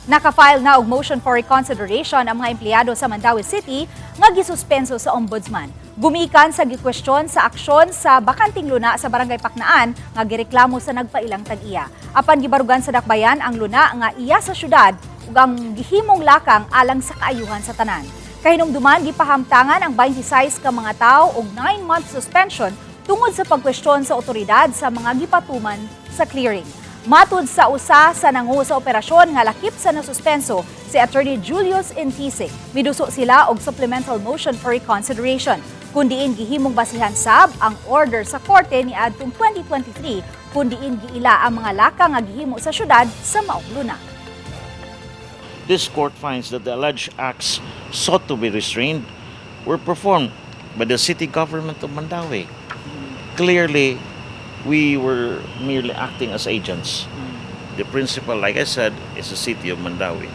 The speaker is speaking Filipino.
Naka-file na og motion for reconsideration ang mga empleyado sa Mandaue City nga gisuspenso sa Ombudsman. Gumikan sa gikwestyon sa aksyon sa bakanteng luna sa Barangay Paknaan nga gireklamo sa nagpailang tag-iya. Apan gibarugan sa dakbayan ang luna nga iya sa syudad ug ang gihimong lakang alang sa kaayuhan sa tanan. Kahinumduman gipahamtangan ang 26 ka mga tawo og 9-month suspension tungod sa pagkwestiyon sa otoridad sa mga gipatuman sa clearing. Matud sa usa sa nangu sa operasyon nga lakip sa nasuspenso si Attorney Julius Intisig. Miduso sila og supplemental motion for reconsideration. Kundiin gihimong basihan sab ang order sa korte ni adtong 2023 kundiin giila ang mga laka nga gihimo sa syudad sa maong luna. This court finds that the alleged acts sought to be restrained were performed by the city government of Mandaue. Clearly, we were merely acting as agents. The principal, like I said, is the city of Mandaue.